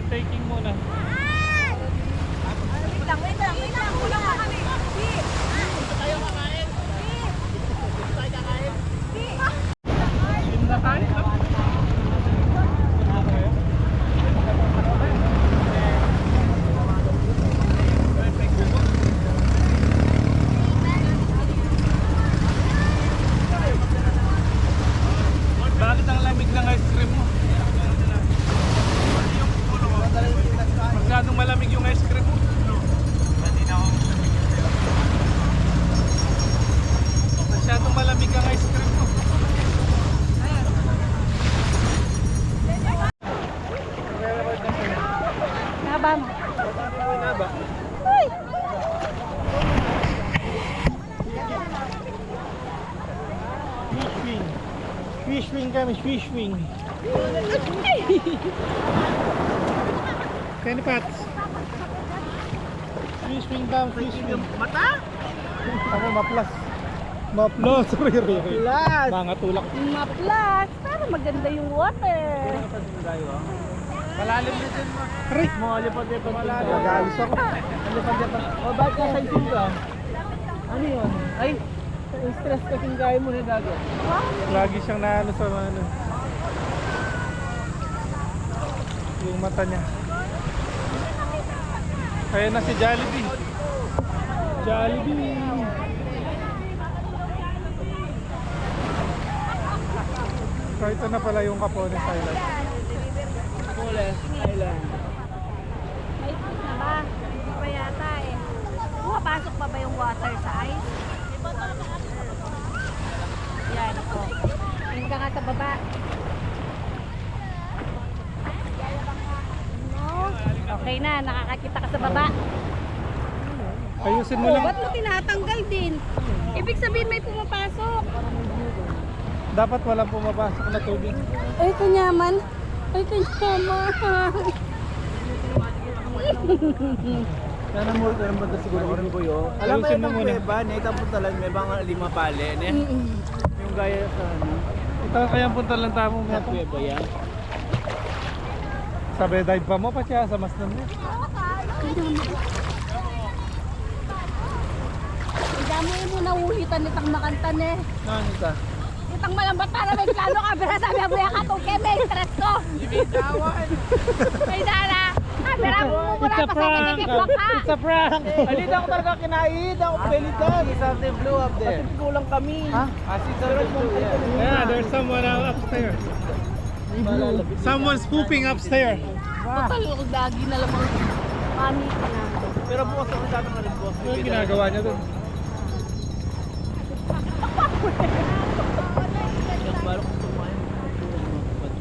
taking muna. Wait lang. Kulang pa kami. Dito tayo kakain. Dito tayo kakain. Swim na tayo. Bakit ang lamig ng ice cream mo? Masyadong malamig yung ice cream mo. Masyadong malamig ang ice cream mo. Naba mo. Naba. Uy! Fish wing. Fish wing kami, fish wing. Kenny Pats. Fish wing daw, fish wing. Mata? Ano, maplas. Maplas, sorry. Maplas. Mga tulak. Maplas. Pero maganda yung water. Malalim na dyan mo. Aray! Malipad-lipad. Malalim. Magalis ako. Malipad-lipad. O, bakit ka sa isin ka? Ano yun? Ay! Stress kasing gaya mo na dagat. Lagi siyang naano sa ano. Yung mata niya. Kaya na si Jollibee. Jollibee. So ito na pala yung Capones Island. Capones Island. May food na ba? Hindi pa yata eh. Pumapasok pa ba yung water sa ice? Yan ako. Tingin ka nga sa baba. No? Okay na, nakakakita ka sa baba. Ayusin mo Oh, lang. ba't mo tinatanggal din? Ibig sabihin may pumapasok. Dapat walang pumapasok na tubig. Ay, kanyaman. Ay, kanyaman. Sana mo rin ba siguro ko rin ko yun. Alam mo Ayusin yun mo ang muna. kuweba, naitang puntalan, may bang 5 pali, ne? Yung gaya sa ano, Ito kaya punta lang tamo mo. sa kuweba yan. Sabi dive pa mo pa siya sa mas naman. Damo mo naulitan nitang makantan eh. Ano ka? Itang malambat para may plano ka, pero sabi mo yung katuke, may stress ko. Ibitawan! May dala. Pero mo muna pa sa kikikwak ka. It's a prank! Alita ako talaga kinaid, ako pelitan. Si something blew up there. Kasi kulang kami. Ha? Si something blew up. Yeah, there's someone upstairs. Someone's pooping upstairs. Total, lagi na lamang panik na. Pero bukas ako datang na rin boss. Ano yung ginagawa niya doon? Balok ko kumain.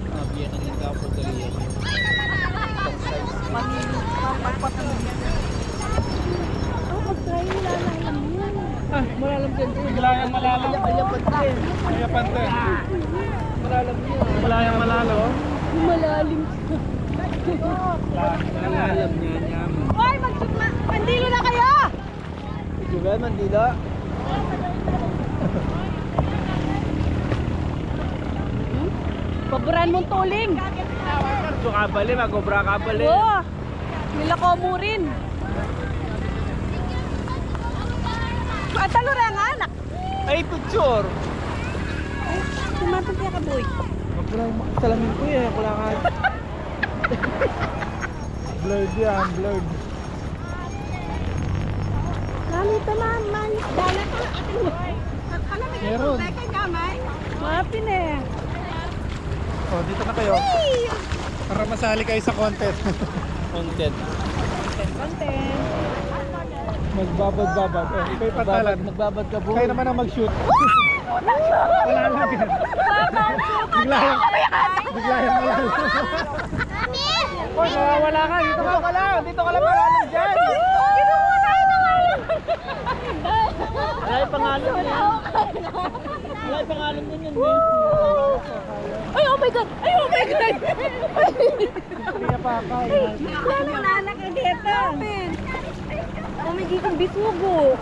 Nabiyan ng kapo dali yan. Oh, mag-try nila lang yan. Ah, malalam din. Biglayang malalam. Kaya pati. Kaya pante. Malalam niya. Biglayang malalo. Malalim. Malalam niya niya. Hoy, mandilo na kayo! Juga Mandila. Paboran mong tuling. So kabali, magobra kabali. Oo. Nilako mo rin. Atalo rin nga anak. Ay, picture. Tumatang ka boy. Salamin ko yan, kulangan. Blurred yan, blurred. Mami, tamaman. Dala ka. Meron. Mapin eh. Oh, dito na kayo. Para masali kayo sa contest. Content. Content. Magbabad-babad. Oh, ikaw'y patalan. Magbabad ka po. Kayo naman ang mag-shoot. Wala lang yan. Biglayang malalo. Oh, nawawala ka. Dito ka. Dito ka lang malalim dyan. Kinuha tayo ng alam. Wala yung pangalan niya. Wala yung pangalan niya yun. Ay, oh my God! Ay, oh my God! Kaya pa ka. Ano na anak ka dito? Oh, may giging bisugo.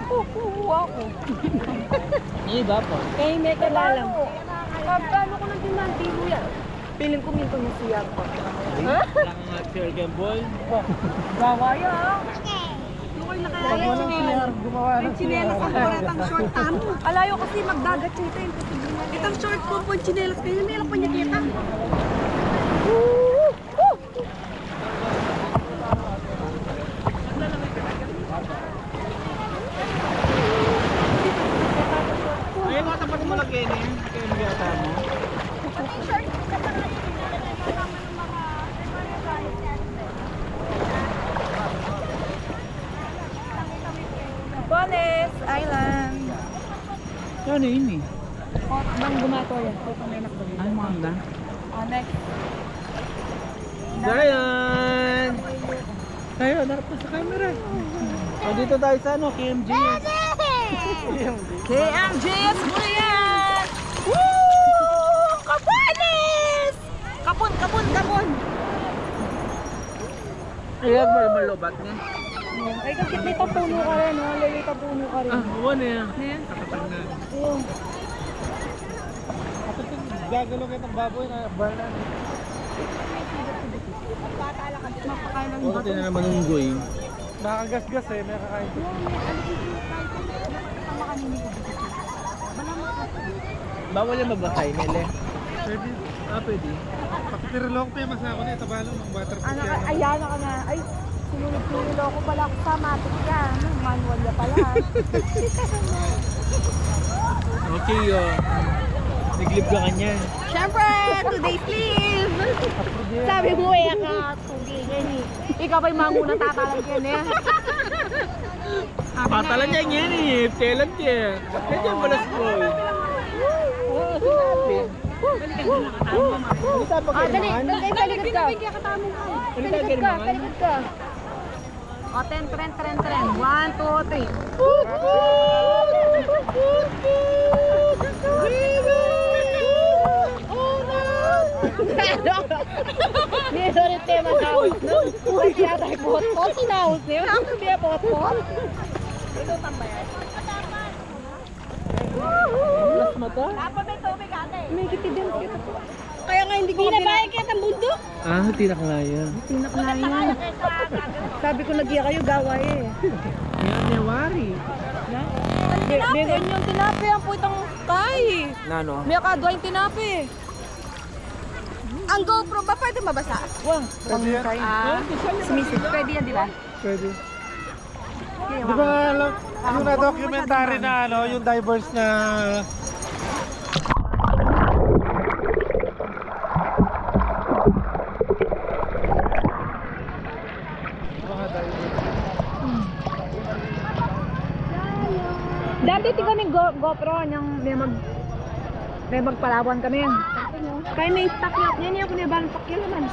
Kukuha ko. Iba po. Kaya may kalalam. Pagkano ko nang dinanti Piling ko minto niya siya. Naka-share game boy. Gawaya. Lukay na kaya yung chinelas. Gumawa Yung chinelas ang paratang short tamo. Alayo kasi magdagat siya ito. Itang short po po yung chinelas kayo. May ilang pa niya kita. Ayun mga tapat mo lang Kenny. Kaya nag-iata mo. Boles Island. Ano yun eh? Bang gumato yan. Ito pang menak doon. Ay, maganda. Next. Dayan! Tayo, narap na sa camera. O dito tayo sa ano, KMGS. KMGS mo yan! Woo! Kapuanis! Kapun, kapun, kapun! Ayan, malubat niya. Ay, kasi may tapuno ka rin, no? May tapuno ka rin. Ah, buwan na yan. Ayan. Kakatang na. Ayun. Kapag gagalo kayo ng baboy na barna. Mapakain ng O, ito na naman yung goy. Nakagasgas eh, may kakain. Bawal yung magbakay, Mele. Pwede. Pwede. Pakipirulong pa yung masako na itabalo ng butterfly. Ano ka, ayan ako na. Ay, sinunod-sunod ako pala ako sa matik yan. Manual niya pala. Okay, naglib ka kanyan. Siyempre, today's leave! Sabi mo eh, ka, tugay yan eh. Ikaw ba'y manguna tatalag yan eh? Patalan niya yan eh. Telan niya. Kaya balas ko. Ah, dali, talikod ka. Talikod ka, talikod ka. O, tren. 1, 2, 3. Ni sorry tema house no. Uy, kaya tayo bot-bot sinahos niyo. Ang sabi bot-bot. Ito tambayan. Balas mata. Dapat may tubig ate. May kitidin kita po. Kaya nga hindi ko pinabayag kita ang bundok. Ah, tinak na yan. Tinak na yan. Sabi ko nagiya kayo gaway eh. Yan, newari. May ganyan tinapi ang putang kay. Nano? May kadwa yung tinapi. Ang GoPro ba pwede mabasa? Wang. Pwede yan. Sumisid. Pwede yan, di ba? Pwede. Di ba alam, yung na-documentary na ano, yung divers na mga divers. Dati tingnan yung GoPro niyang may magpalawan kami. Kaya may stock yan. Yan yung kuniban pakil naman.